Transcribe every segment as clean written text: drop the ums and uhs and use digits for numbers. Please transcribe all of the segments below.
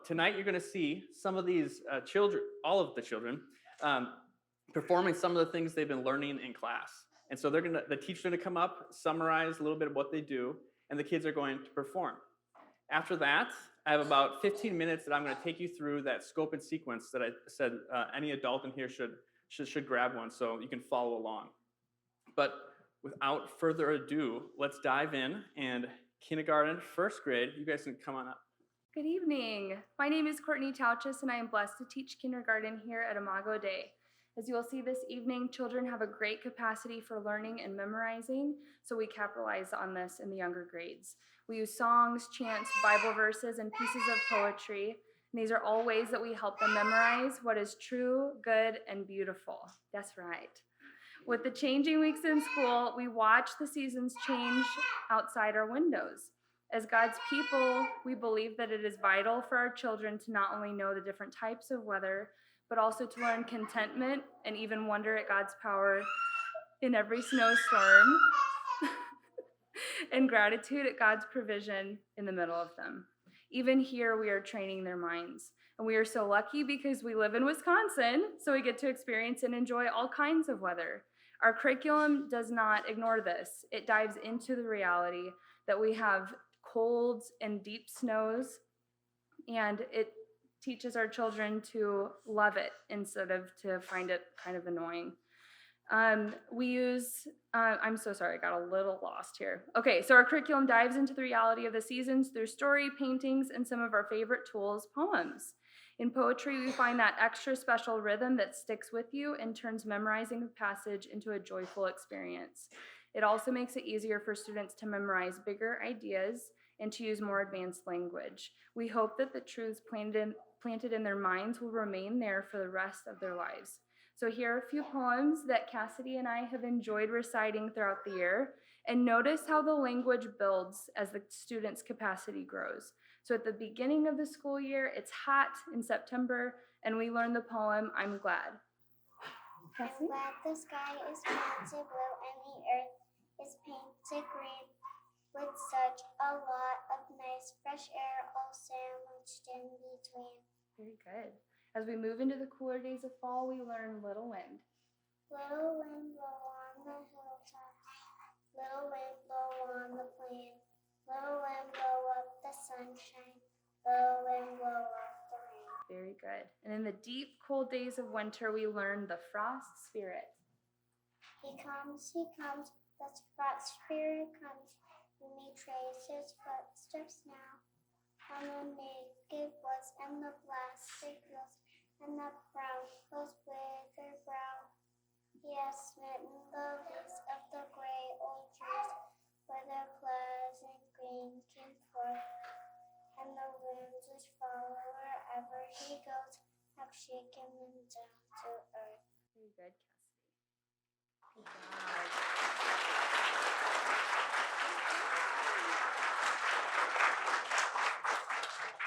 tonight you're going to see some of these children, all of the children, performing some of the things they've been learning in class. And so the teacher's going to come up, summarize a little bit of what they do, and the kids are going to perform. After that, I have about 15 minutes that I'm going to take you through that scope and sequence that I said any adult in here should grab one so you can follow along. But without further ado, let's dive in. And kindergarten, first grade, you guys can come on up. Good evening. My name is Courtney Tauchus, and I am blessed to teach kindergarten here at Imago Dei. As you will see this evening, children have a great capacity for learning and memorizing, so we capitalize on this in the younger grades. We use songs, chants, Bible verses, and pieces of poetry. And these are all ways that we help them memorize what is true, good, and beautiful. That's right. With the changing weeks in school, we watch the seasons change outside our windows. As God's people, we believe that it is vital for our children to not only know the different types of weather, but also to learn contentment and even wonder at God's power in every snowstorm and gratitude at God's provision in the middle of them. Even here, we are training their minds. And we are so lucky because we live in Wisconsin, so we get to experience and enjoy all kinds of weather. Our curriculum does not ignore this. It dives into the reality that we have colds and deep snows, and it teaches our children to love it instead of to find it kind of annoying. I'm so sorry, I got a little lost here. Okay, so our curriculum dives into the reality of the seasons through story, paintings, and some of our favorite tools, poems. In poetry, we find that extra special rhythm that sticks with you and turns memorizing the passage into a joyful experience. It also makes it easier for students to memorize bigger ideas and to use more advanced language. We hope that the truths planted in their minds will remain there for the rest of their lives. So here are a few poems that Cassidy and I have enjoyed reciting throughout the year, and notice how the language builds as the student's capacity grows. So at the beginning of the school year, it's hot in September, and we learn the poem, I'm Glad. Cassie? I'm glad the sky is painted blue and the earth is painted green, with such a lot of nice fresh air all sandwiched in between. Very good. As we move into the cooler days of fall, we learn Little Wind. Little wind blow on the hilltop, little wind blow on the plain, little wind blow up the sunshine, little wind blow off the rain. Very good. And in the deep, cold days of winter, we learn the Frost Spirit. He comes, the frost spirit comes. You may trace his footsteps now on the naked woods and the blasted hills and the brown hills withered brown. He has smitten the leaves of the gray old trees where their pleasant green came forth, and the winds which follow wherever he goes have shaken them down to earth. Very good, Cassidy.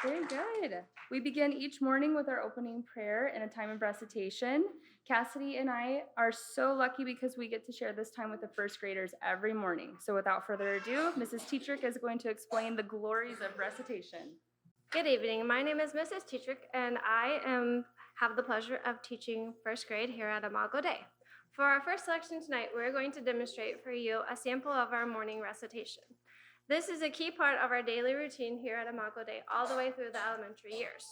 Good job. Very good. We begin each morning with our opening prayer and a time of recitation. Cassidy and I are so lucky because we get to share this time with the first graders every morning. So without further ado, Mrs. Teatrick is going to explain the glories of recitation. Good evening. My name is Mrs. Teatrick, and I have the pleasure of teaching first grade here at Imago Dei. For our first lesson tonight, we're going to demonstrate for you a sample of our morning recitation. This is a key part of our daily routine here at Imago Dei all the way through the elementary years.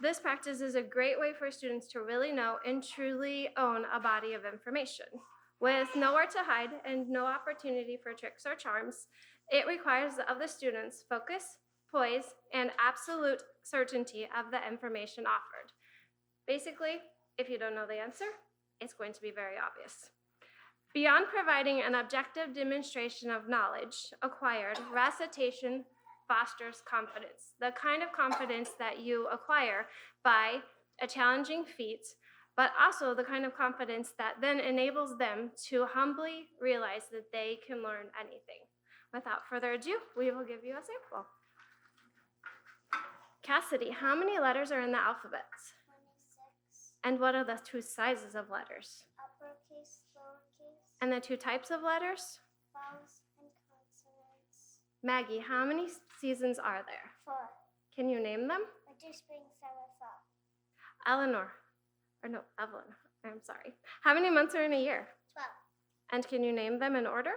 This practice is a great way for students to really know and truly own a body of information. With nowhere to hide and no opportunity for tricks or charms, it requires of the students focus, poise, and absolute certainty of the information offered. Basically, if you don't know the answer, it's going to be very obvious. Beyond providing an objective demonstration of knowledge acquired, recitation fosters confidence, the kind of confidence that you acquire by a challenging feat, but also the kind of confidence that then enables them to humbly realize that they can learn anything. Without further ado, we will give you a sample. Cassidy, how many letters are in the alphabet? 26. And what are the two sizes of letters? Uppercase, lowercase. And the two types of letters? Vowels and consonants. Maggie, how many seasons are there? 4. Can you name them? winter, spring, summer, fall. Evelyn. I'm sorry. How many months are in a year? 12. And can you name them in order?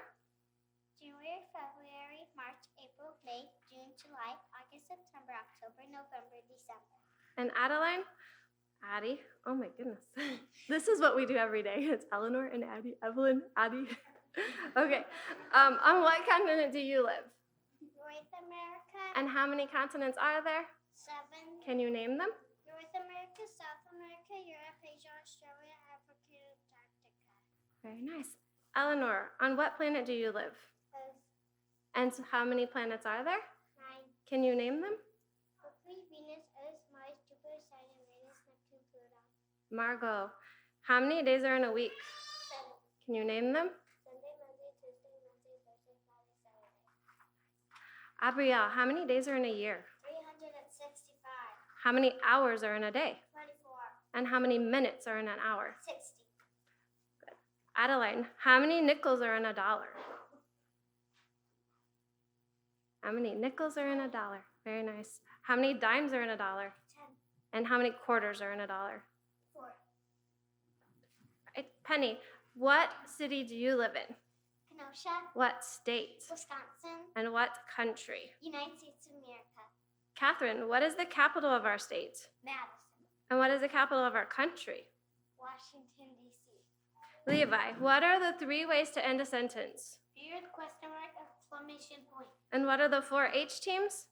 January, February, March, April, May, June, July, August, September, October, November, December. And Adeline? Addie. Oh my goodness. This is what we do every day. It's Eleanor and Addie, Evelyn, Addie. Okay. On what continent do you live? North America, And how many continents are there? 7. Can you name them? North America, South America, Europe, Asia, Australia, Africa, Antarctica. Very nice. Eleanor, on what planet do you live? Earth, And how many planets are there? 9. Can you name them? Mercury, Venus, Earth, Mars, Jupiter, Saturn, Uranus, Neptune, Pluto. Margot, how many days are in a week? 7. Can you name them? Sunday, Monday, Tuesday, Wednesday, Thursday, Friday, Saturday. Abrielle, how many days are in a year? 365. How many hours are in a day? 24. And how many minutes are in an hour? 60. Adeline, how many nickels are in a dollar? How many nickels are in a dollar? Very nice. How many dimes are in a dollar? 10. And how many quarters are in a dollar? 4. Right. Penny, what city do you live in? Kenosha, What state? Wisconsin, And what country? United States of America. Catherine, what is the capital of our state? Madison, And what is the capital of our country? Washington, D.C. Levi, what are the 3 ways to end a sentence? Period, question mark, exclamation point. And what are the 4 H teams?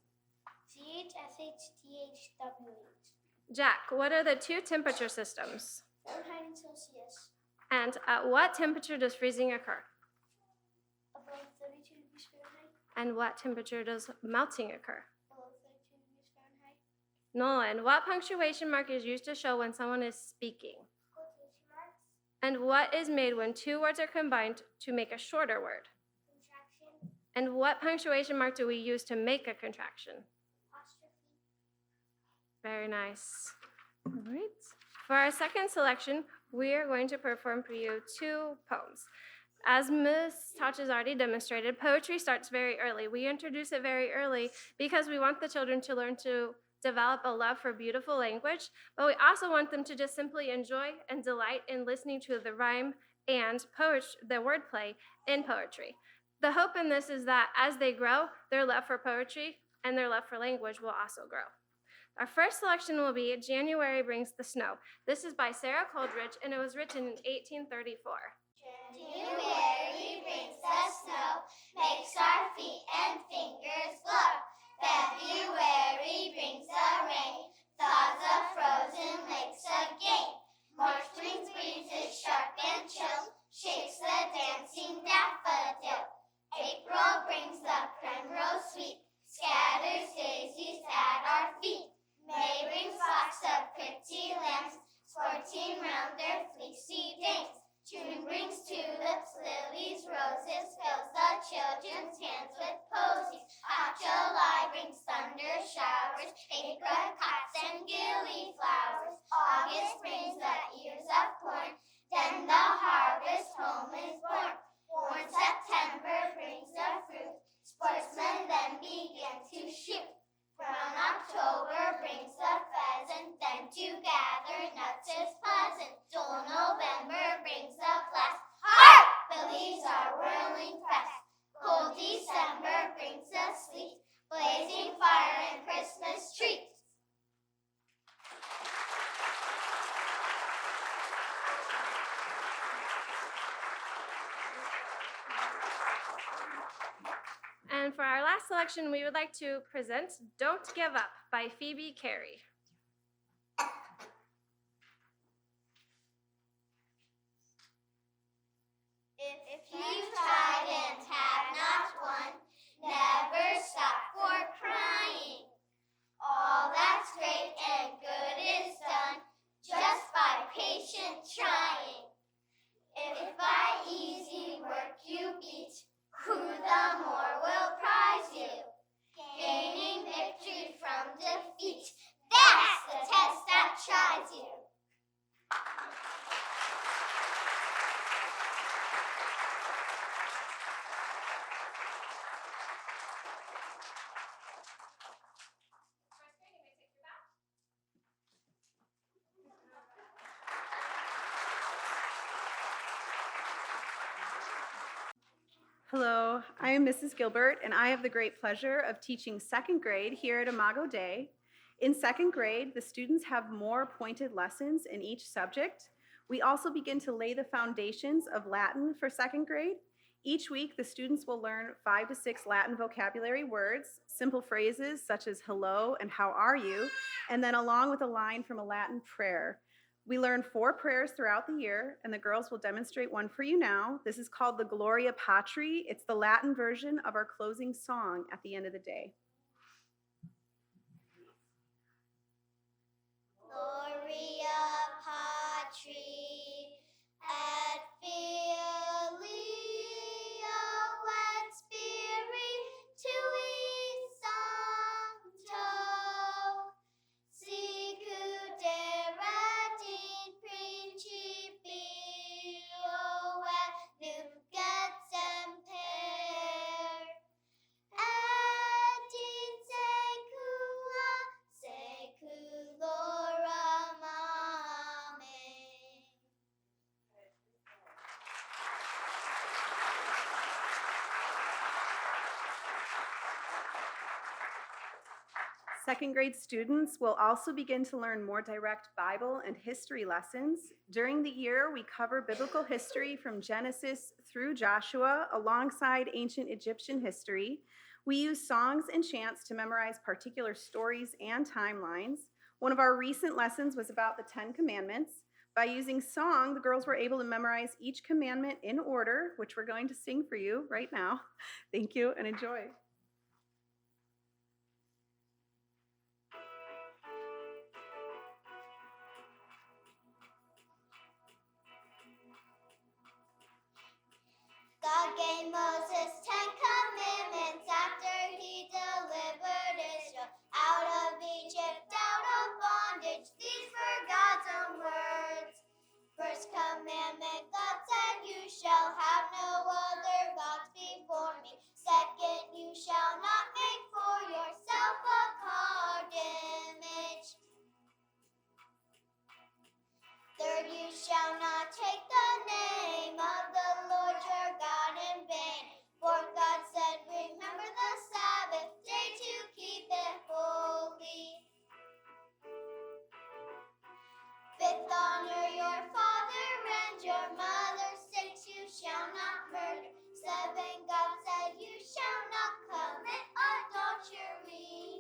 CH, SH, TH, WH. Jack, what are the 2 temperature systems? Fahrenheit and Celsius. And at what temperature does freezing occur? Above 32 degrees Fahrenheit. And what temperature does melting occur? Below 32 degrees Fahrenheit. Nolan, what punctuation mark is used to show when someone is speaking? Quotation marks. And what is made when 2 words are combined to make a shorter word? Contraction. And what punctuation mark do we use to make a contraction? Apostrophe. Very nice. All right. For our second selection, we are going to perform for you 2 poems. As Ms. Touch has already demonstrated, poetry starts very early. We introduce it very early because we want the children to learn to develop a love for beautiful language, but we also want them to just simply enjoy and delight in listening to the rhyme and the wordplay in poetry. The hope in this is that as they grow, their love for poetry and their love for language will also grow. Our first selection will be January Brings the Snow. This is by Sarah Coleridge, and it was written in 1834. January brings the snow, makes our feet and fingers glow. February brings the rain, thaws the frozen lakes again. March brings breezes sharp and chill, shakes the dancing daffodil. April brings the primrose sweet, scatters daisies at our feet. May brings flocks of pretty lambs, sporting round their fleecy dames. June brings tulips, lilies, roses, fills the children's hands with posies. Hot July brings thunder showers, apricots and gillyflowers. August brings the ears of corn, then the harvest home is born. Warm September brings the fruit, sportsmen then begin to shoot. Brown October brings the pheasant, then to gather nuts is pleasant. Dull November brings the blast, hark! The leaves are whirling fast. Cold December brings the sleet, blazing fire and Christmas treats. And for our last selection, we would like to present Don't Give Up by Phoebe Carey. If you've tried and have not won, never stop for crying. All that's great and good is done just by patient trying. If by easy work you beat, who the more will prize you? Gaining victory from defeat, that Hello, I am Mrs. Gilbert, and I have the great pleasure of teaching second grade here at Imago Dei. In second grade, the students have more pointed lessons in each subject. We also begin to lay the foundations of Latin for second grade. Each week, the students will learn 5 to 6 Latin vocabulary words, simple phrases such as hello and how are you, and then along with a line from a Latin prayer. We learn 4 prayers throughout the year, and the girls will demonstrate one for you now. This is called the Gloria Patri. It's the Latin version of our closing song at the end of the day. Gloria Patri et Filii et Spiritui Sancto, sicut erat in principio et nunc et semper, et in saecula saeculorum. Amen. Second grade students will also begin to learn more direct Bible and history lessons. During the year, we cover biblical history from Genesis through Joshua alongside ancient Egyptian history. We use songs and chants to memorize particular stories and timelines. One of our recent lessons was about the 10 Commandments. By using song, the girls were able to memorize each commandment in order, which we're going to sing for you right now. Thank you and enjoy. God gave Moses 10 commandments after he delivered Israel out of Egypt, out of bondage. These were God's own words. First commandment, God said, you shall have no other gods before me. Second, you shall not make for yourself a carved image. Third, you shall not take the name of the Lord your God in vain. Fourth, God said, remember the Sabbath day to keep it holy. Fifth, honor your father and your mother. Six, you shall not murder. Seven, God said, you shall not commit adultery.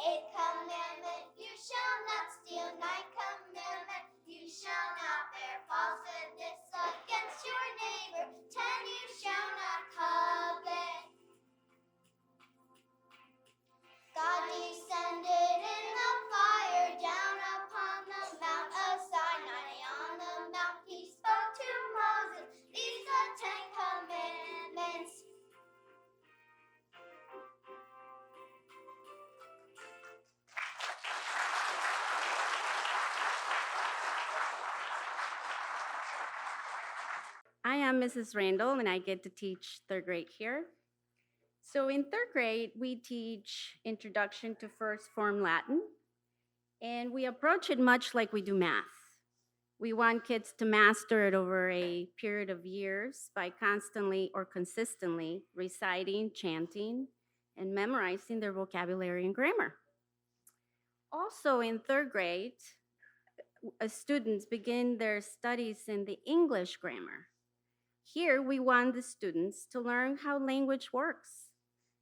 Eighth commandment, you shall not steal. Ninth commandment, you shall not bear false witness against your neighbor. 10, you shall not covet. God descended in the fire down upon the Mount of Sinai. On the mount he spoke to Moses. These are 10 commandments. I am Mrs. Randall, and I get to teach third grade here. So in third grade, we teach Introduction to First Form Latin, and we approach it much like we do math. We want kids to master it over a period of years by constantly or consistently reciting, chanting, and memorizing their vocabulary and grammar. Also in third grade, students begin their studies in the English grammar. Here, we want the students to learn how language works,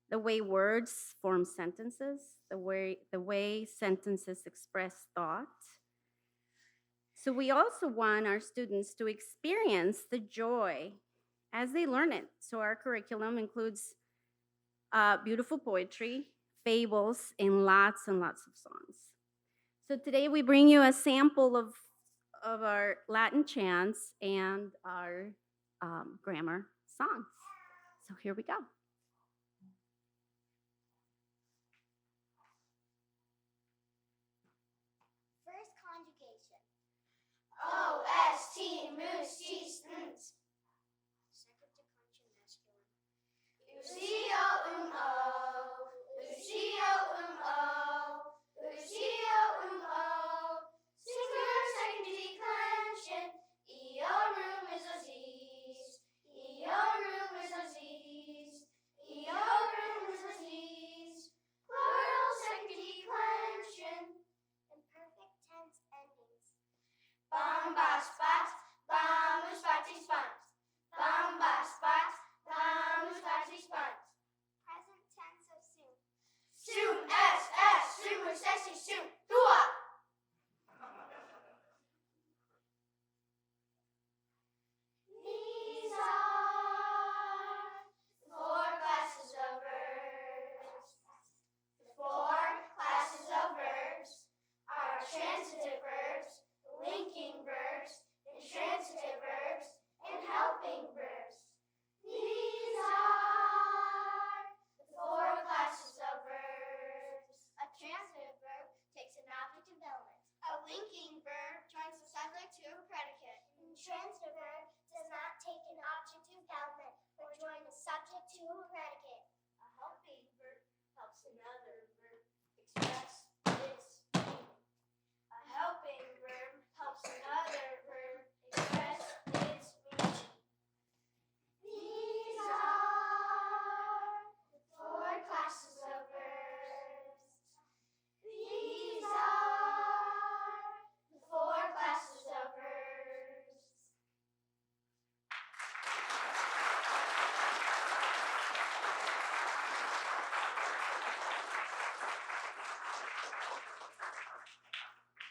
the way words form sentences, the way sentences express thought. So we also want our students to experience the joy as they learn it. So our curriculum includes beautiful poetry, fables, and lots of songs. So today we bring you a sample of our Latin chants and our grammar songs. So here we go. First conjugation. O-S-T, moose, cheese, nt. Second declension masculine. Ucio, Ucio, Singular second declension. Eorum is a Z.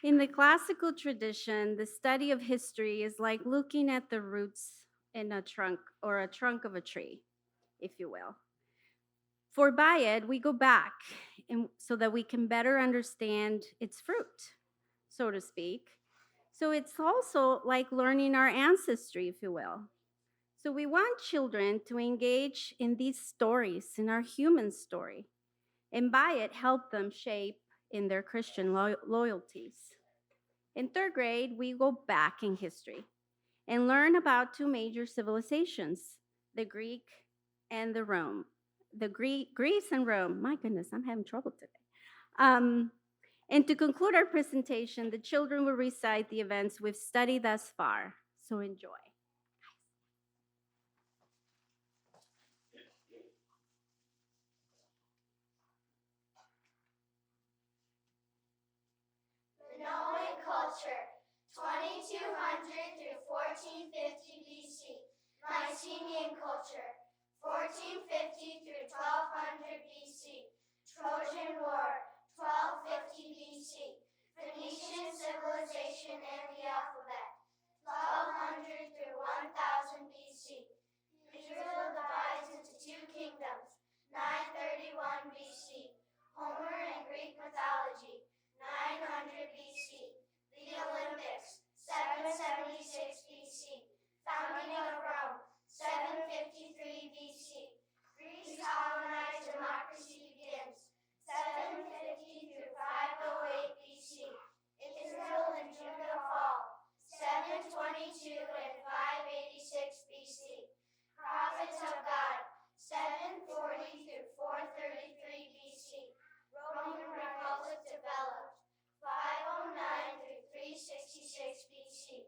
In the classical tradition, the study of history is like looking at the roots in a trunk or a trunk of a tree, if you will. For by it, we go back so that we can better understand its fruit, so to speak. So it's also like learning our ancestry, if you will. So we want children to engage in these stories, in our human story, and by it, help them shape in their Christian loyalties. In third grade, we go back in history and learn about two major civilizations, the Greek and the Rome. Greece and Rome. My goodness, I'm having trouble today. And to conclude our presentation, the children will recite the events we've studied thus far. So enjoy. Minoan culture, 2200 through 1450 BC. Mycenaean culture, 1450 through 1200 BC. Trojan War, 1250 BC. Phoenician civilization and the alphabet, 1200 through 1000 BC. Israel divides into two kingdoms, 931 BC. Homer and Greek mythology, 900 BC. The Olympics, 776 BC. Founding of Rome, 753 BC. Greece colonized democracy begins, 750 through 508 BC. Israel and Judah fall, 722 and 586 BC. Prophets of God, 740 through 433 BC. Roman Republic developed, 509 through 366 BC.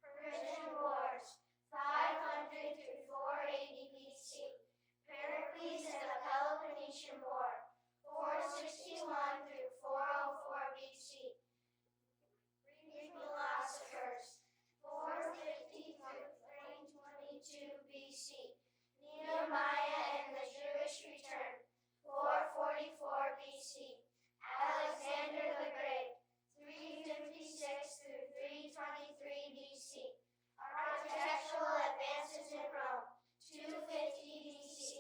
Persian Wars, 500 through 480 BC. Pericles and the Peloponnesian War, 461 through 404 BC. Greek philosophers, 450 through 322 BC. Nehemiah and the Jewish return, 444 BC. Alexander the Great, 356 through 323 BC. Architectural advances in Rome, 250 BC.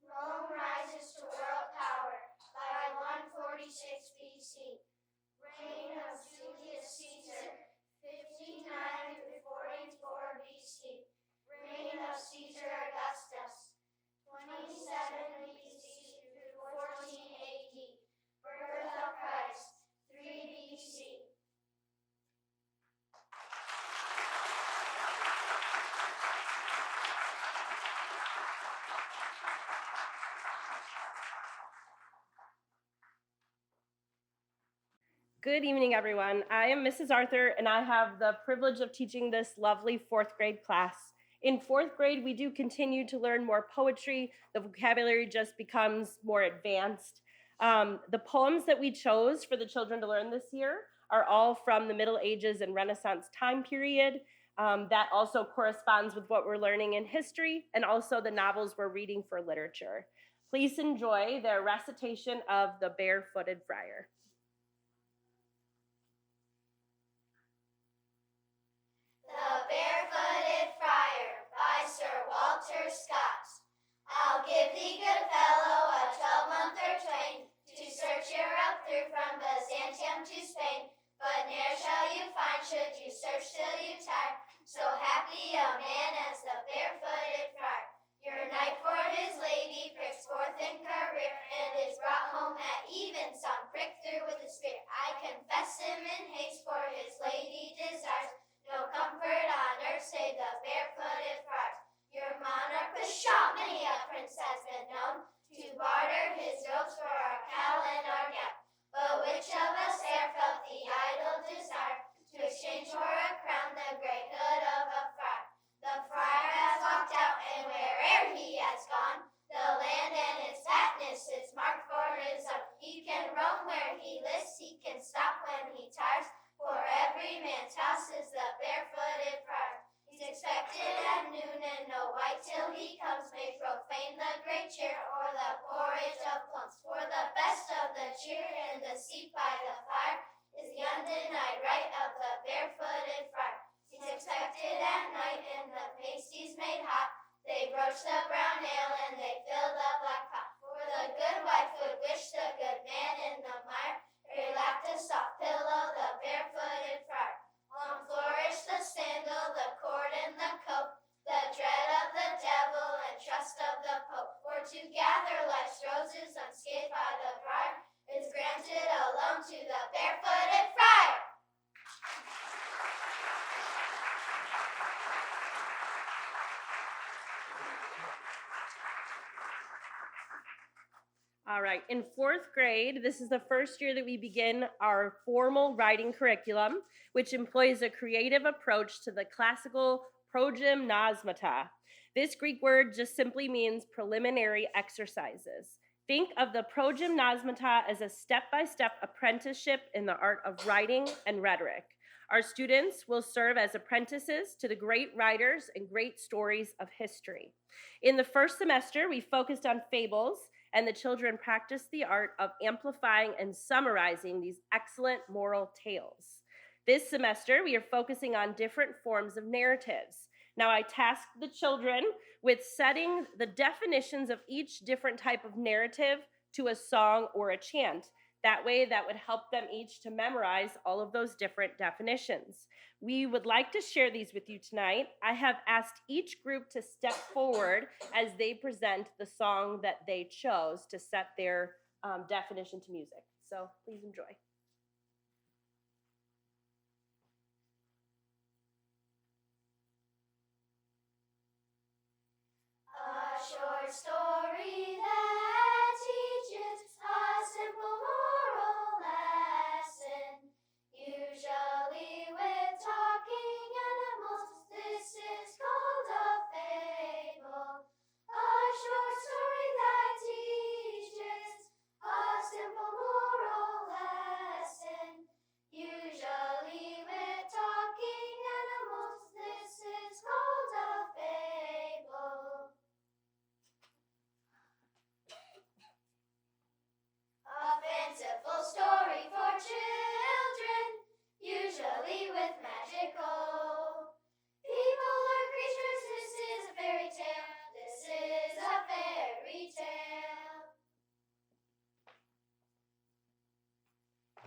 Rome rises to world power by 146 BC. Reign of Julius Caesar, 59 through 44 BC. Reign of Caesar Augustus, 27 BC through 14 AD. Birth of Christ, 3 BC. Good evening, everyone. I am Mrs. Arthur, and I have the privilege of teaching this lovely fourth grade class. In fourth grade, we do continue to learn more poetry. The vocabulary just becomes more advanced. The poems that we chose for the children to learn this year are all from the Middle Ages and Renaissance time period. That also corresponds with what we're learning in history and also the novels we're reading for literature. Please enjoy their recitation of The Barefooted Friar. The Barefooted Friar by Sir Walter Scott. I'll give thee, good fellow, a 12-month or twain, to search Europe through from Byzantium to Spain. But ne'er shall you find, should you search till you tire, so happy a man as the Barefooted Friar. Your knight for his lady pricks forth in career, and is brought home at evensong, pricked through with a spear. I confess him in haste, for his lady desires no comfort on earth save the Barefooted Friar. Your monarch, pshaw, many a prince has been known to barter his robes for our cowl and our gown. But which of us e'er felt the idle desire to exchange for a crown the grey hood of a friar? The friar has walked out, and where'er he has gone, the land and its fatness is marked for his own. He can roam where he lists, he can stop when he tires, for every man's house is the Barefooted Friar. He's expected at noon, and no white till he comes may profane the great cheer or the porridge of plums. For the best of the cheer and the seat by the fire is the undeniable night, right of the barefooted friar. He's expected at night, and the pasties made hot. They broached the brown ale, and they filled the black pot. For the good wife would wish the good man in the mire. He lapped a soft pillow, the barefooted friar. Long flourished the sandal, the cord, and the cope. The dread of the devil and trust of the Pope. For to gather life's roses unscathed by the briar is granted alone to the barefooted friar. All right, in fourth grade, this is the first year that we begin our formal writing curriculum, which employs a creative approach to the classical progymnasmata. This Greek word just simply means preliminary exercises. Think of the progymnasmata as a step-by-step apprenticeship in the art of writing and rhetoric. Our students will serve as apprentices to the great writers and great stories of history. In the first semester, we focused on fables, and the children practiced the art of amplifying and summarizing these excellent moral tales. This semester, we are focusing on different forms of narratives. Now, I tasked the children with setting the definitions of each different type of narrative to a song or a chant. That way, that would help them each to memorize all of those different definitions. We would like to share these with you tonight. I have asked each group to step forward as they present the song that they chose to set their definition to music. So please enjoy. A short story that teaches a simple moral lesson, usually with talking animals. This is called a fable. A short story that teaches a simple moral lesson, usually with talking animals. This is called a fable. A fanciful story for children, usually with magical people or creatures. This is a fairy tale. This is a fairy tale.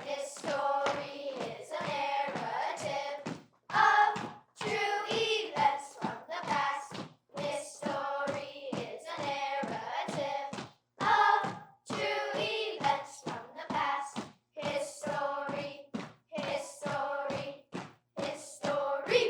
This story is a narrative of true events from the past. This story is a narrative of true events from the past. History, history, history.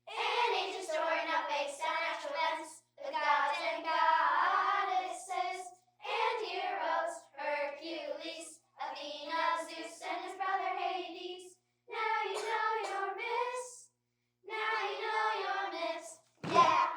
An ancient story not based on actual events. The gods and goddesses and heroes, Hercules, Athena, Zeus, and his brother Hades. Now you know your myths. Now you know your myths. Yeah.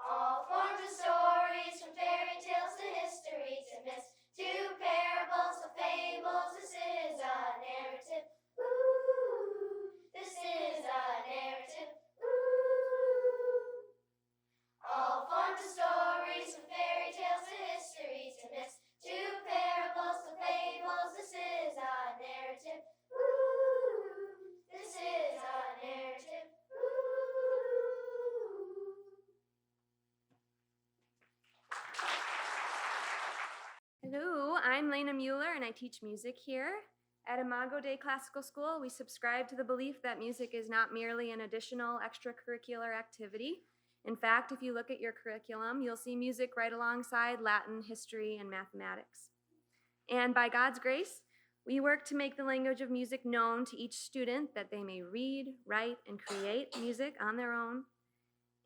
All forms of stories, from fairy tales to history to myths, to parables to fables. This is a narrative. Ooh, this is a narrative. Ooh. All forms of stories, from fairy tales to history to myths, to parables to fables. This is a narrative. Ooh, this is a narrative. Ooh. Hello, I'm Lena Mueller and I teach music here. At Imago Dei Classical School, we subscribe to the belief that music is not merely an additional extracurricular activity. In fact, if you look at your curriculum, you'll see music right alongside Latin, history, and mathematics. And by God's grace, we work to make the language of music known to each student that they may read, write, and create music on their own,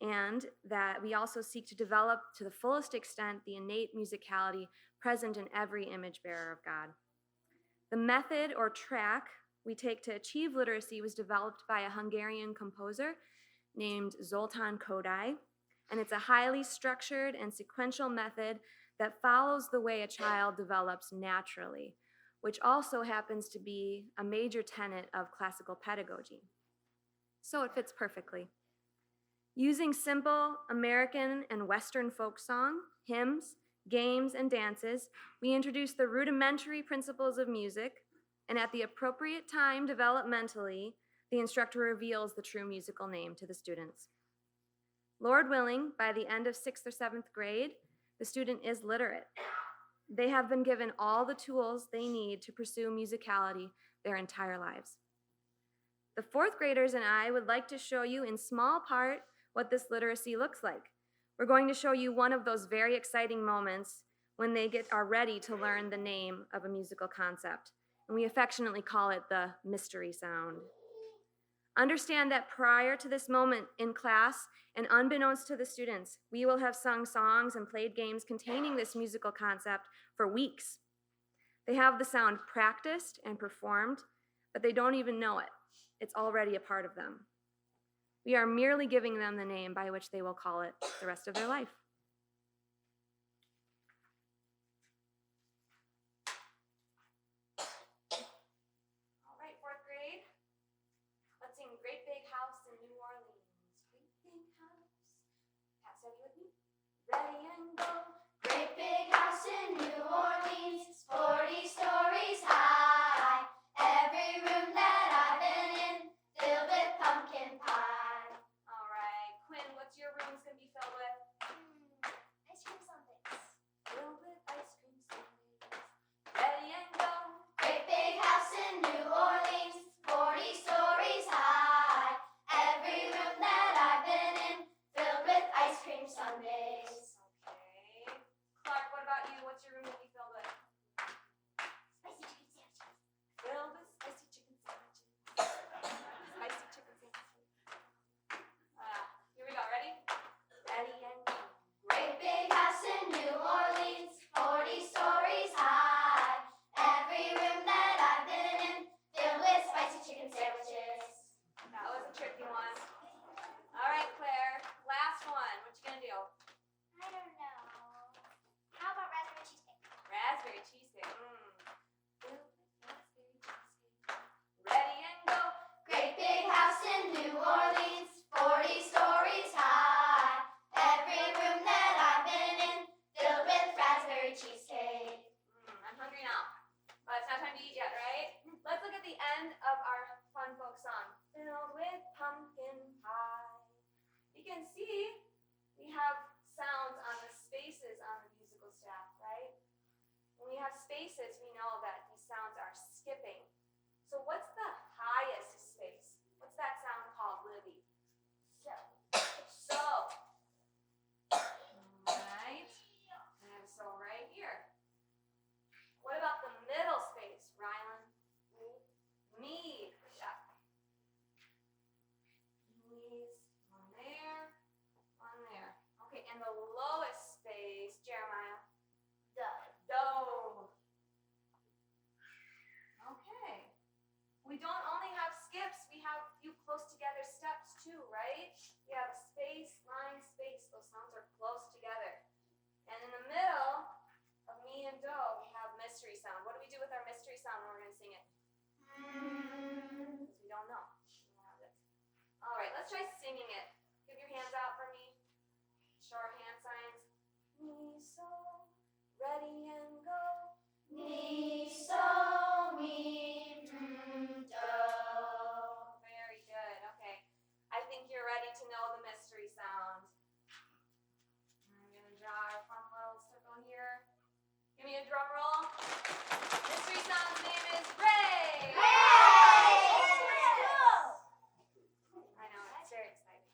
and that we also seek to develop to the fullest extent the innate musicality present in every image bearer of God. The method or track we take to achieve literacy was developed by a Hungarian composer named Zoltán Kodály, and it's a highly structured and sequential method that follows the way a child develops naturally, which also happens to be a major tenet of classical pedagogy. So it fits perfectly. Using simple American and Western folk song, hymns, games, and dances, we introduce the rudimentary principles of music, and at the appropriate time developmentally, the instructor reveals the true musical name to the students. Lord willing, by the end of 6th or 7th grade, the student is literate. They have been given all the tools they need to pursue musicality their entire lives. The 4th graders and I would like to show you in small part what this literacy looks like. We're going to show you one of those very exciting moments when they are ready to learn the name of a musical concept, and we affectionately call it the mystery sound. Understand that prior to this moment in class, and unbeknownst to the students, we will have sung songs and played games containing this musical concept for weeks. They have the sound practiced and performed, but they don't even know it. It's already a part of them. We are merely giving them the name by which they will call it the rest of their life. All right, 4th grade. Let's sing Great Big House in New Orleans. Great big house. Pat, say it with me. Ready and go. Great big house in New Orleans, 40 stories high. Every room that I've been in, filled with pumpkin pie. All right, Quinn, what's your room's gonna be filled with? Ice cream sundaes. Filled with ice cream sundaes. Ready and go. Great big house in New Orleans, 40 stories high. Every room that I've been in, filled with ice cream sundaes. Okay. Clark, what about you? What's your room gonna be filled with? Spicy chicken sandwiches. Filled with spicy chicken sandwiches. Spicy chicken sandwiches. Here we go. Ready? Ready and go. Great big house in New Orleans, 40 stories high. Every room that I've been in, filled with spicy chicken sandwiches. That was a tricky one. All right, Claire. Last one. What you gonna do? I don't know. How about raspberry cheesecake? Raspberry cheesecake. Filled with raspberry cheesecake. Ready and go. Great big house in New Orleans, 40 stories high. Every room that I've been in, filled with raspberry cheesecake. I'm hungry now. But it's not time to eat yet, right? Let's look at the end of our fun folk song. Filled with pumpkin pie. You can see we have sounds on the spaces on the musical staff, right? When we have spaces, we know that these sounds are skipping. So what's the highest space? What's that sound called, Libby? So. All right. And so right here. What about the middle space, Rylan? Me. Good job. Me's on there, on there. Okay, and the lowest space, Jeremiah. Do. Okay. We don't only have skips, we have a few close together steps too, right? We have a space, line, space. Those sounds are close together. And in the middle of me and do, we have mystery sound. What do we do with our mystery sound when we're going to sing it? Because we don't know. We don't have it. All right, let's try singing it. Give your hands out for me. Show our hand signs. Me, so, ready and go. Me, so, me, do. Very good. Okay. I think you're ready to know the mystery sound. I'm going to draw our fun little circle here. Give me a drum roll. Mystery sound's name is Ray. Hooray! I know, it's very exciting.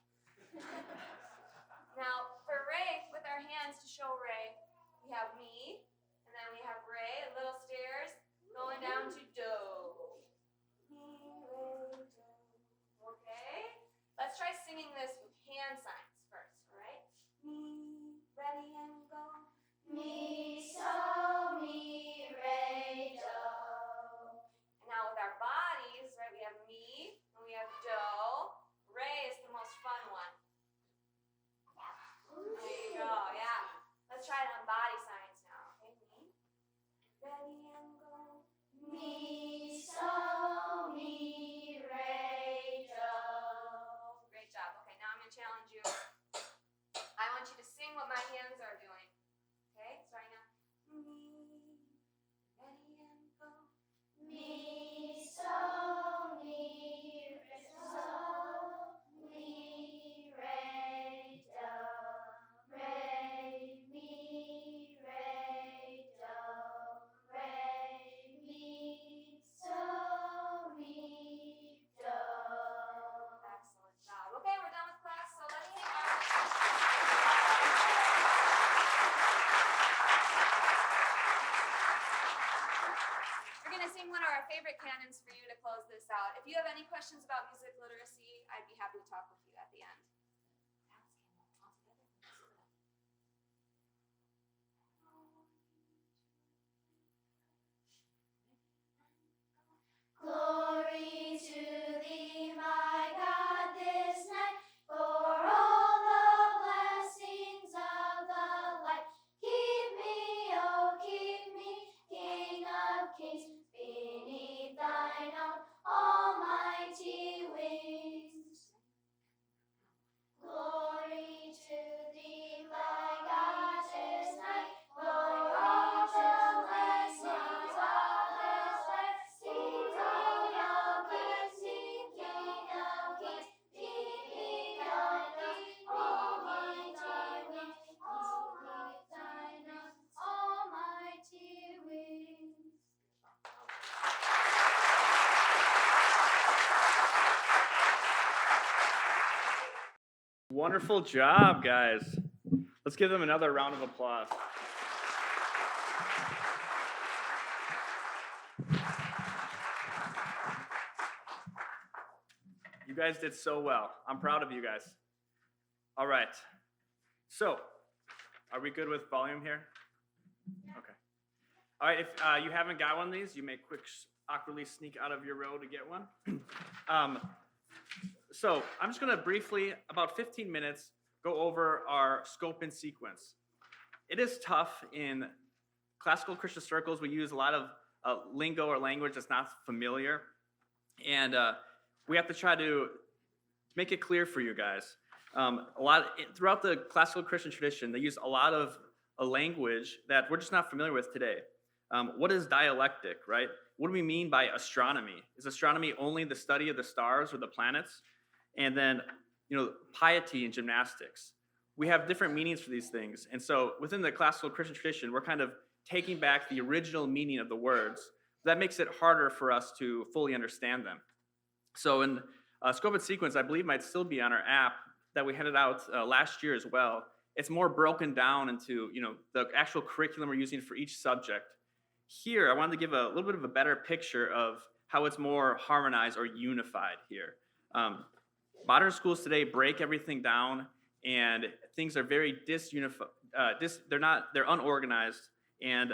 questions for you to close this out. If you have any questions about music literacy, I'd be happy to talk with you at the end. Glory to thee, my God, this night, for all the blessings of the light. Keep me, oh, keep me, King of kings, beneath thine own almighty wings. Glory to thee, my God, this night, for all the blessings of this life. Keep me, oh, keep me, King of kings, keep me on thine almighty wings, beneath thine own almighty wings. Wonderful job, guys. Let's give them another round of applause. You guys did so well. I'm proud of you guys. All right. So, are we good with volume here? Okay. All right, if you haven't got one of these, you may awkwardly sneak out of your row to get one. So I'm just going to briefly, about 15 minutes, go over our scope and sequence. It is tough in classical Christian circles. We use a lot of lingo or language that's not familiar, and we have to try to make it clear for you guys. Throughout the classical Christian tradition, they use a lot of a language that we're just not familiar with today. What is dialectic, right? What do we mean by astronomy? Is astronomy only the study of the stars or the planets? And then, piety and gymnastics. We have different meanings for these things. And so within the classical Christian tradition, we're kind of taking back the original meaning of the words. That makes it harder for us to fully understand them. So in Scope and Sequence, I believe might still be on our app that we handed out last year as well. It's more broken down into, the actual curriculum we're using for each subject. Here, I wanted to give a little bit of a better picture of how it's more harmonized or unified here. Modern schools today break everything down, and things are very they're unorganized, and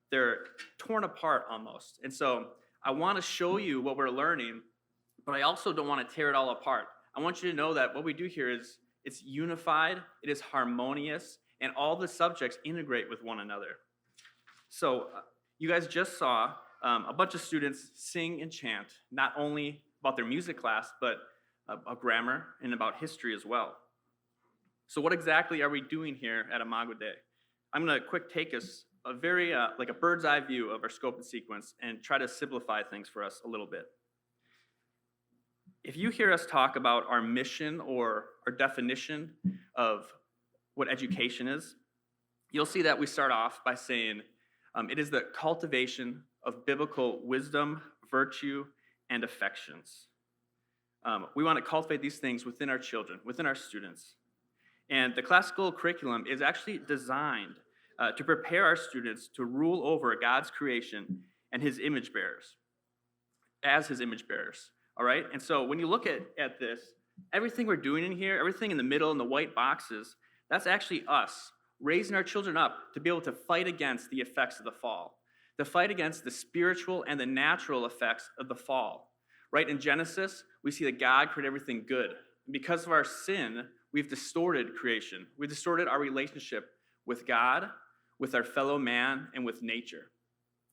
they're torn apart almost. And so I want to show you what we're learning, but I also don't want to tear it all apart. I want you to know that what we do here is it's unified, it is harmonious, and all the subjects integrate with one another. So you guys just saw a bunch of students sing and chant, not only about their music class, but about grammar and about history as well. So what exactly are we doing here at Imago Dei? I'm going to take us a very like a bird's eye view of our scope and sequence and try to simplify things for us a little bit. If you hear us talk about our mission or our definition of what education is, you'll see that we start off by saying it is the cultivation of biblical wisdom, virtue, and affections. We want to cultivate these things within our children, within our students. And the classical curriculum is actually designed to prepare our students to rule over God's creation and his image bearers, as his image bearers, all right? And so when you look at this, everything we're doing in here, everything in the middle in the white boxes, that's actually us raising our children up to be able to fight against the effects of the fall, to fight against the spiritual and the natural effects of the fall. Right, in Genesis, we see that God created everything good. And because of our sin, we've distorted creation. We've distorted our relationship with God, with our fellow man, and with nature.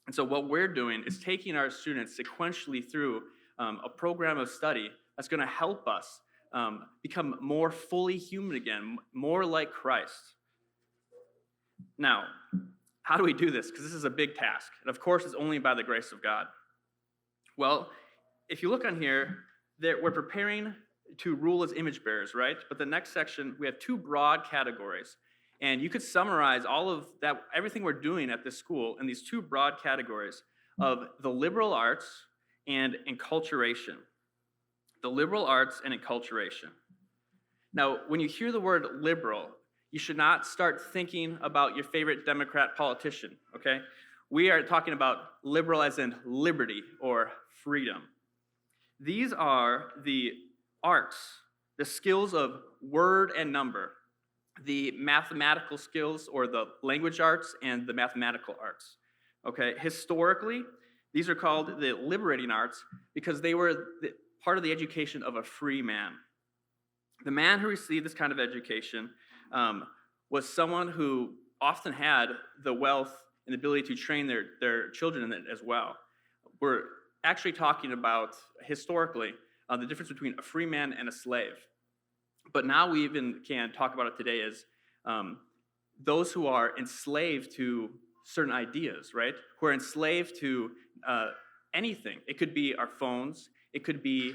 And so what we're doing is taking our students sequentially through a program of study that's going to help us become more fully human again, more like Christ. Now, how do we do this? Because this is a big task. And of course, it's only by the grace of God. Well, if you look on here, we're preparing to rule as image bearers, right? But the next section, we have two broad categories. And you could summarize all of that, everything we're doing at this school in these two broad categories of the liberal arts and enculturation. The liberal arts and enculturation. Now, when you hear the word liberal, you should not start thinking about your favorite Democrat politician, okay? We are talking about liberal as in liberty or freedom. These are the arts, the skills of word and number, the mathematical skills or the language arts and the mathematical arts. Okay, historically, these are called the liberating arts because they were part of the education of a free man. The man who received this kind of education was someone who often had the wealth and the ability to train their children in it as well. We're actually talking about, historically, the difference between a free man and a slave. But now we even can talk about it today as those who are enslaved to certain ideas, right? Who are enslaved to anything. It could be our phones. It could be,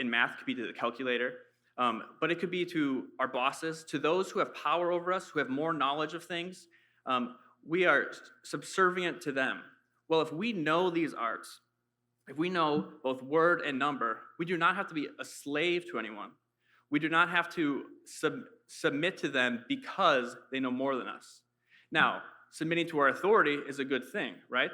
in math, it could be to the calculator. But it could be to our bosses, to those who have power over us, who have more knowledge of things. We are subservient to them. Well, if we know these arts, if we know both word and number, we do not have to be a slave to anyone. We do not have to submit to them because they know more than us. Now, submitting to our authority is a good thing, right?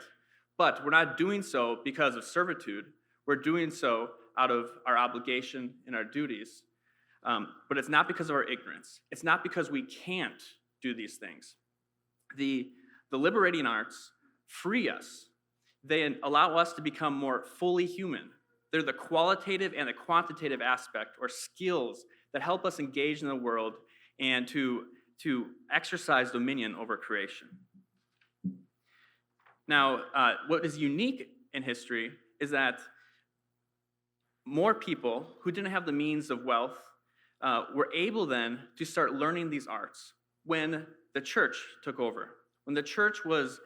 But we're not doing so because of servitude. We're doing so out of our obligation and our duties. But it's not because of our ignorance. It's not because we can't do these things. The liberating arts free us. They allow us to become more fully human. They're the qualitative and the quantitative aspect or skills that help us engage in the world and to exercise dominion over creation. Now, what is unique in history is that more people who didn't have the means of wealth were able then to start learning these arts when the church took over. When the church was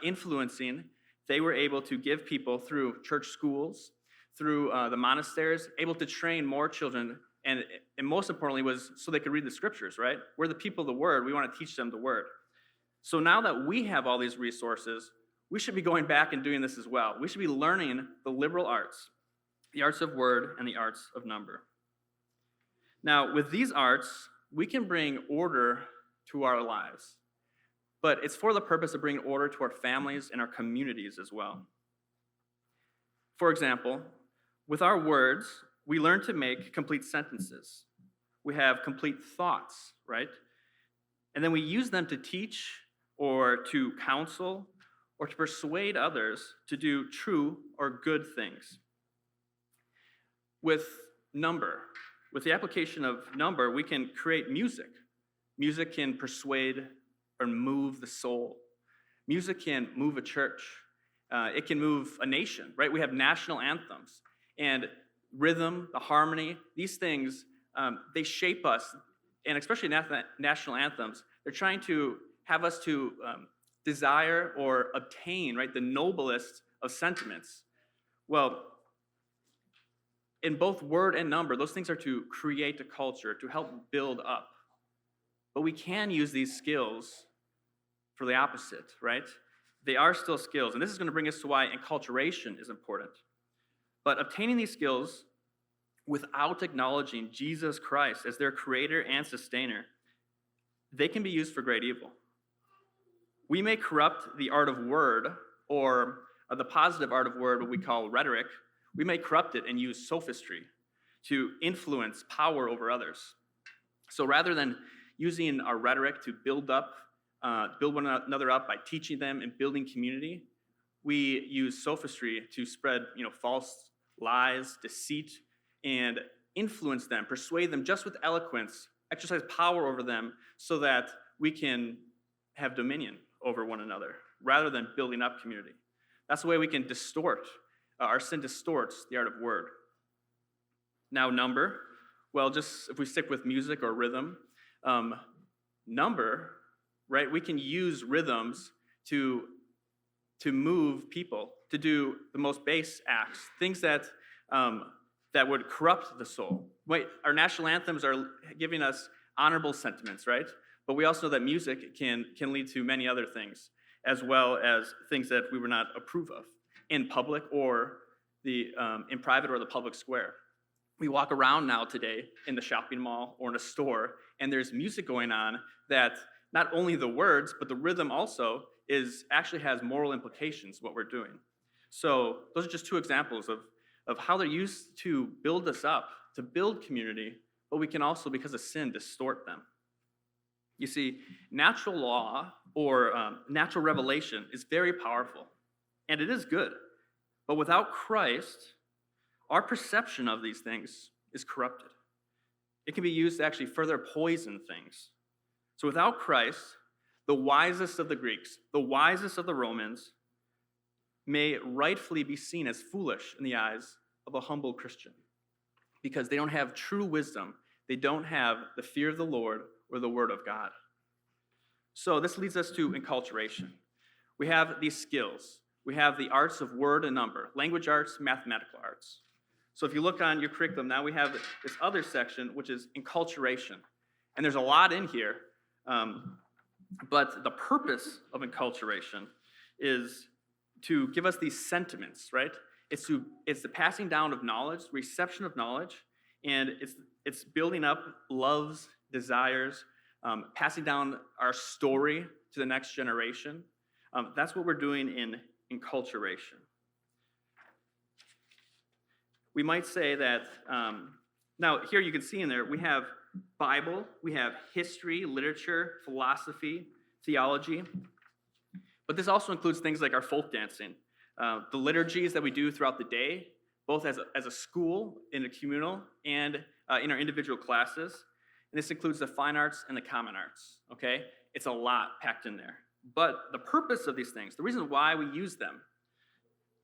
influencing, they were able to give people through church schools, through the monasteries, able to train more children, and most importantly was so they could read the scriptures, right? We're the people of the word. We want to teach them the word. So now that we have all these resources, we should be going back and doing this as well. We should be learning the liberal arts, the arts of word and the arts of number. Now, with these arts, we can bring order to our lives, but it's for the purpose of bringing order to our families and our communities as well. For example, with our words, we learn to make complete sentences. We have complete thoughts, right? And then we use them to teach or to counsel or to persuade others to do true or good things. With number, with the application of number, we can create music. Music can persuade or move the soul. Music can move a church. It can move a nation, right? We have national anthems. And rhythm, the harmony, these things, they shape us. And especially national anthems, they're trying to have us to desire or obtain, right, the noblest of sentiments. Well, in both word and number, those things are to create a culture, to help build up. But we can use these skills for the opposite, right? They are still skills, and this is going to bring us to why enculturation is important. But obtaining these skills without acknowledging Jesus Christ as their creator and sustainer, they can be used for great evil. We may corrupt the art of word, or the positive art of word, what we call rhetoric. We may corrupt it and use sophistry to influence power over others. So rather than using our rhetoric to build one another up by teaching them and building community, we use sophistry to spread, false lies, deceit, and influence them, persuade them just with eloquence, exercise power over them so that we can have dominion over one another rather than building up community. That's the way we can distort. Our sin distorts the art of word. Now, number. Well, just if we stick with music or rhythm, number, right? We can use rhythms to move people, to do the most base acts, things that would corrupt the soul. Wait, our national anthems are giving us honorable sentiments, right? But we also know that music can lead to many other things, as well as things that we would not approve of in public or in private or the public square. We walk around now today in the shopping mall or in a store, and there's music going on that not only the words, but the rhythm also actually has moral implications, what we're doing. So those are just two examples of how they're used to build us up, to build community, but we can also, because of sin, distort them. You see, natural law or natural revelation is very powerful, and it is good. But without Christ, our perception of these things is corrupted. It can be used to actually further poison things. So without Christ, the wisest of the Greeks, the wisest of the Romans, may rightfully be seen as foolish in the eyes of a humble Christian because they don't have true wisdom. They don't have the fear of the Lord or the word of God. So this leads us to enculturation. We have these skills. We have the arts of word and number, language arts, mathematical arts. So if you look on your curriculum, now we have this other section, which is enculturation. And there's a lot in here, but the purpose of enculturation is to give us these sentiments, right? It's the passing down of knowledge, reception of knowledge, and it's building up loves, desires, passing down our story to the next generation. That's what we're doing in enculturation. We might say that, now here you can see in there, we have Bible, we have history, literature, philosophy, theology, but this also includes things like our folk dancing, the liturgies that we do throughout the day, both as a school, in a communal, and in our individual classes. And this includes the fine arts and the common arts, okay? It's a lot packed in there. But the purpose of these things, the reason why we use them,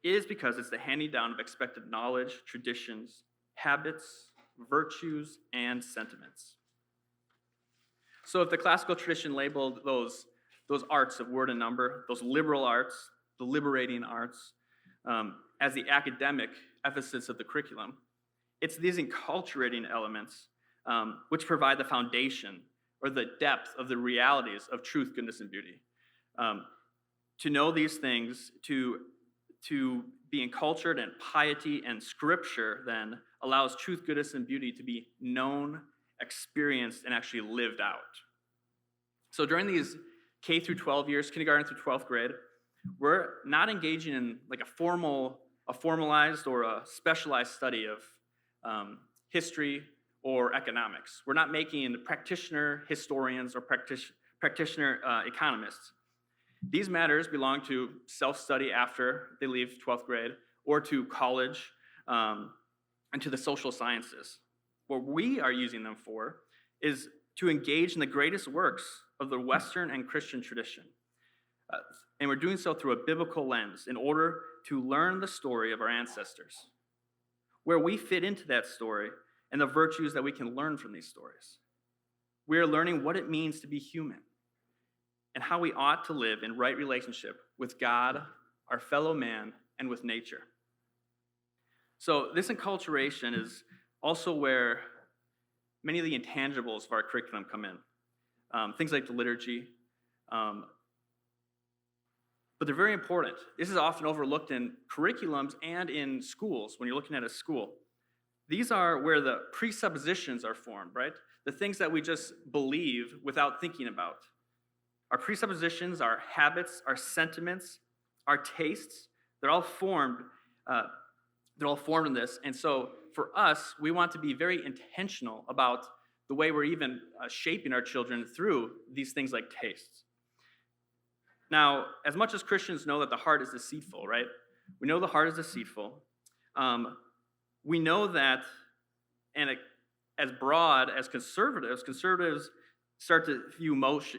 is because it's the handing down of expected knowledge, traditions, habits, virtues, and sentiments. So if the classical tradition labeled those arts of word and number, those liberal arts, the liberating arts, as the academic emphasis of the curriculum, it's these enculturating elements which provide the foundation or the depth of the realities of truth, goodness, and beauty. To know these things, to be encultured, and piety and scripture then allows truth, goodness, and beauty to be known, experienced, and actually lived out. So during these K through 12 years, kindergarten through 12th grade, we're not engaging in like a formalized or a specialized study of history or economics. We're not making practitioner historians or practitioner economists. These matters belong to self-study after they leave 12th grade or to college and to the social sciences. What we are using them for is to engage in the greatest works of the Western and Christian tradition. And we're doing so through a biblical lens in order to learn the story of our ancestors, where we fit into that story and the virtues that we can learn from these stories. We are learning what it means to be human and how we ought to live in right relationship with God, our fellow man, and with nature. So this enculturation is also where many of the intangibles of our curriculum come in. Things like the liturgy, but they're very important. This is often overlooked in curriculums and in schools when you're looking at a school. These are where the presuppositions are formed, right? The things that we just believe without thinking about. Our presuppositions, our habits, our sentiments, our tastes, they're all formed in this. And so for us, we want to be very intentional about the way we're even shaping our children through these things like tastes. Now, as much as Christians know that the heart is deceitful, right? We know the heart is deceitful. We know that, and as broad as conservatives start to view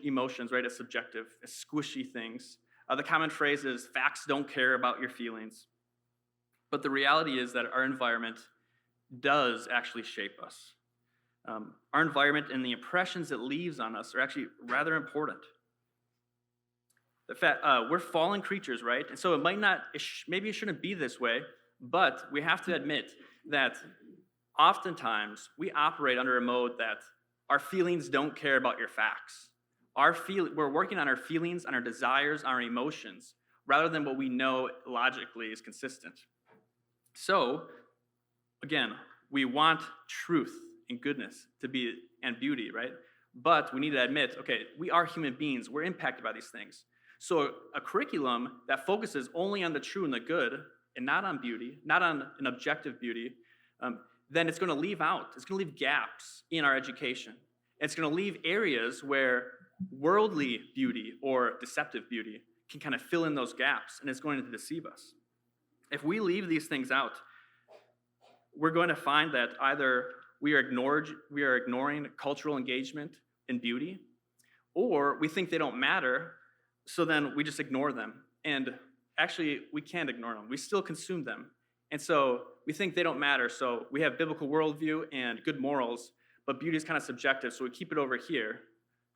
emotions, right, as subjective, as squishy things. The common phrase is, facts don't care about your feelings. But the reality is that our environment does actually shape us. Our environment and the impressions it leaves on us are actually rather important. The fact, we're fallen creatures, right? And so maybe it shouldn't be this way, but we have to admit that oftentimes we operate under a mode that our feelings don't care about your facts. We're working on our feelings, on our desires, on our emotions, rather than what we know logically is consistent. So, again, we want truth and goodness and beauty, right? But we need to admit, okay, we are human beings. We're impacted by these things. So a curriculum that focuses only on the true and the good and not on beauty, not on an objective beauty, then it's going to leave gaps in our education. It's going to leave areas where worldly beauty or deceptive beauty can kind of fill in those gaps, and it's going to deceive us. If we leave these things out, we're going to find that either we are ignoring cultural engagement in beauty, or we think they don't matter, so then we just ignore them. And actually, we can't ignore them. We still consume them. And so we think they don't matter, so we have biblical worldview and good morals, but beauty is kind of subjective, so we keep it over here.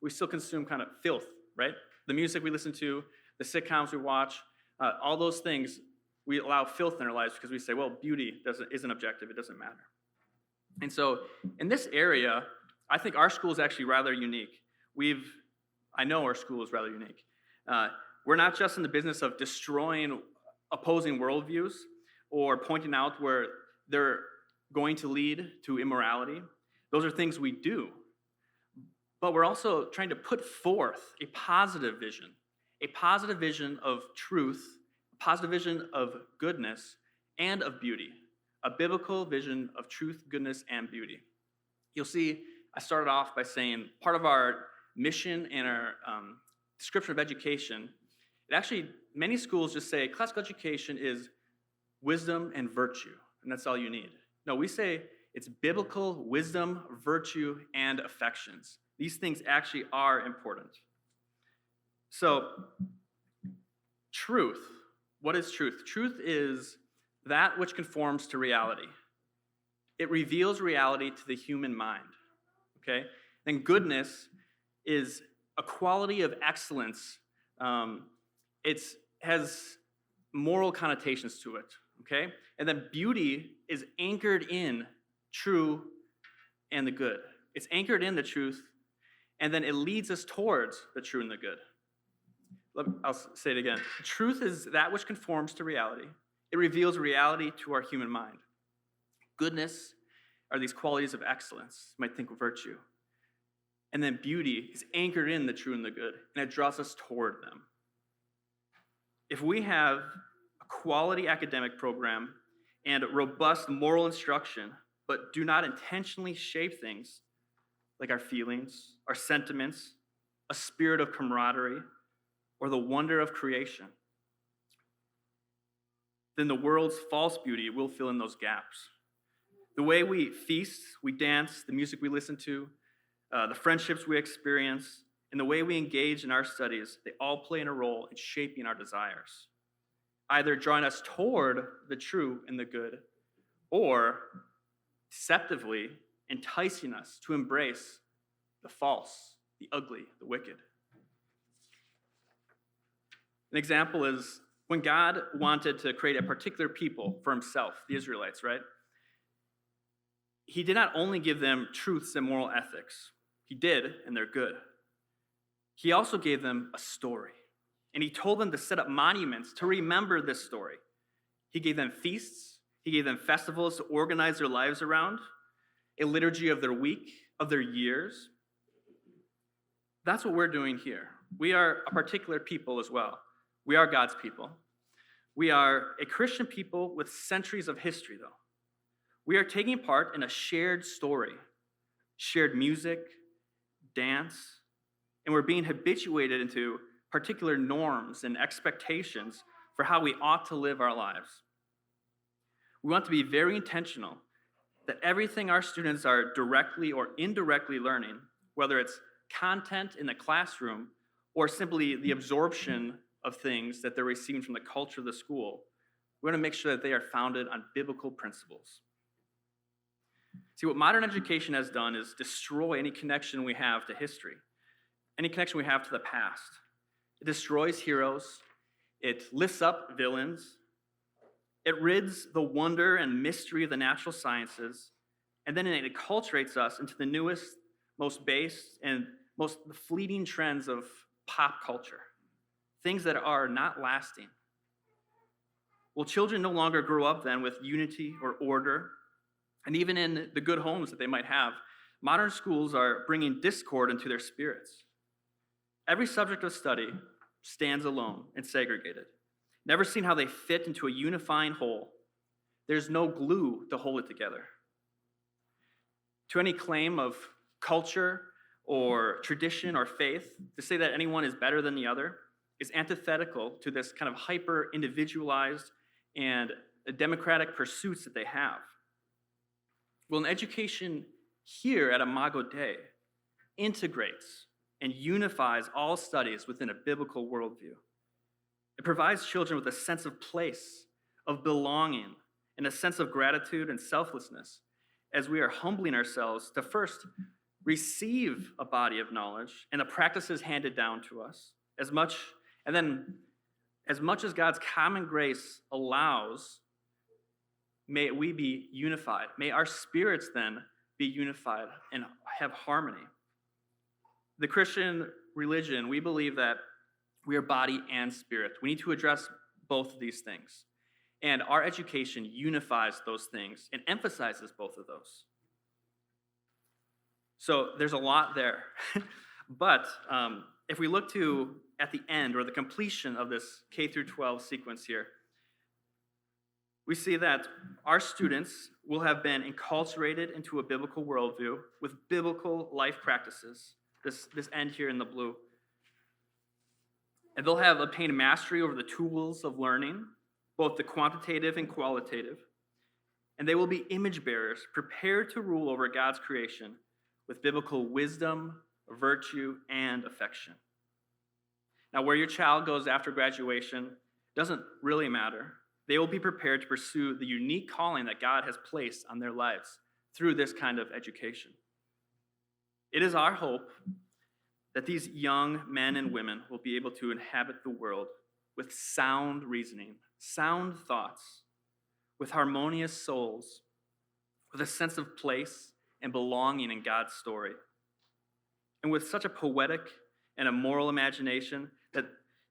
We still consume kind of filth, right? The music we listen to, the sitcoms we watch, all those things, we allow filth in our lives because we say, well, beauty isn't objective, it doesn't matter. And so in this area, I think our school is actually rather unique. I know our school is rather unique. We're not just in the business of destroying opposing worldviews or pointing out where they're going to lead to immorality. Those are things we do. But we're also trying to put forth a positive vision of truth, a positive vision of goodness and of beauty, a biblical vision of truth, goodness, and beauty. You'll see, I started off by saying part of our mission and our description of education, many schools just say classical education is wisdom and virtue, and that's all you need. No, we say it's biblical wisdom, virtue, and affections. These things actually are important. So, truth. What is truth? Truth is that which conforms to reality. It reveals reality to the human mind, okay? Then goodness is a quality of excellence. It has moral connotations to it, okay? And then beauty is anchored in true and the good. It's anchored in the truth, and then it leads us towards the true and the good. I'll say it again. Truth is that which conforms to reality. It reveals reality to our human mind. Goodness are these qualities of excellence. You might think of virtue. And then beauty is anchored in the true and the good, and it draws us toward them. If we have a quality academic program and robust moral instruction, but do not intentionally shape things like our feelings, our sentiments, a spirit of camaraderie, or the wonder of creation, then the world's false beauty will fill in those gaps. The way we feast, we dance, the music we listen to, the friendships we experience, and the way we engage in our studies, they all play in a role in shaping our desires, either drawing us toward the true and the good, or deceptively enticing us to embrace the false, the ugly, the wicked. An example is when God wanted to create a particular people for himself, the Israelites, right? He did not only give them truths and moral ethics. He did, and they're good. He also gave them a story, and he told them to set up monuments to remember this story. He gave them feasts. He gave them festivals to organize their lives around, a liturgy of their week, of their years. That's what we're doing here. We are a particular people as well. We are God's people. We are a Christian people with centuries of history, though. We are taking part in a shared story, shared music, dance, and we're being habituated into particular norms and expectations for how we ought to live our lives. We want to be very intentional that everything our students are directly or indirectly learning, whether it's content in the classroom or simply the absorption of things that they're receiving from the culture of the school, we want to make sure that they are founded on biblical principles. See, what modern education has done is destroy any connection we have to history, any connection we have to the past. It destroys heroes. It lifts up villains. It rids the wonder and mystery of the natural sciences, and then it acculturates us into the newest, most base, and most fleeting trends of pop culture, things that are not lasting. Well, children no longer grow up then with unity or order, and even in the good homes that they might have, modern schools are bringing discord into their spirits. Every subject of study stands alone and segregated. Never seen how they fit into a unifying whole. There's no glue to hold it together. To any claim of culture or tradition or faith, to say that anyone is better than the other is antithetical to this kind of hyper-individualized and democratic pursuits that they have. Well, an education here at Imago Dei integrates and unifies all studies within a biblical worldview. It provides children with a sense of place, of belonging, and a sense of gratitude and selflessness as we are humbling ourselves to first receive a body of knowledge and the practices handed down to us, as much as God's common grace allows, may we be unified. May our spirits then be unified and have harmony. The Christian religion, we believe that we are body and spirit. We need to address both of these things. And our education unifies those things and emphasizes both of those. So there's a lot there. But if we look to at the end or the completion of this K through 12 sequence here, we see that our students will have been enculturated into a biblical worldview with biblical life practices. This end here in the blue. And they'll have obtained mastery over the tools of learning, both the quantitative and qualitative. And they will be image bearers, prepared to rule over God's creation with biblical wisdom, virtue, and affection. Now, where your child goes after graduation doesn't really matter. They will be prepared to pursue the unique calling that God has placed on their lives through this kind of education. It is our hope that these young men and women will be able to inhabit the world with sound reasoning, sound thoughts, with harmonious souls, with a sense of place and belonging in God's story, and with such a poetic and a moral imagination that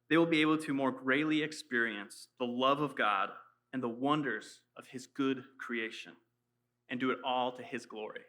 they will be able to more greatly experience the love of God and the wonders of his good creation, and do it all to his glory.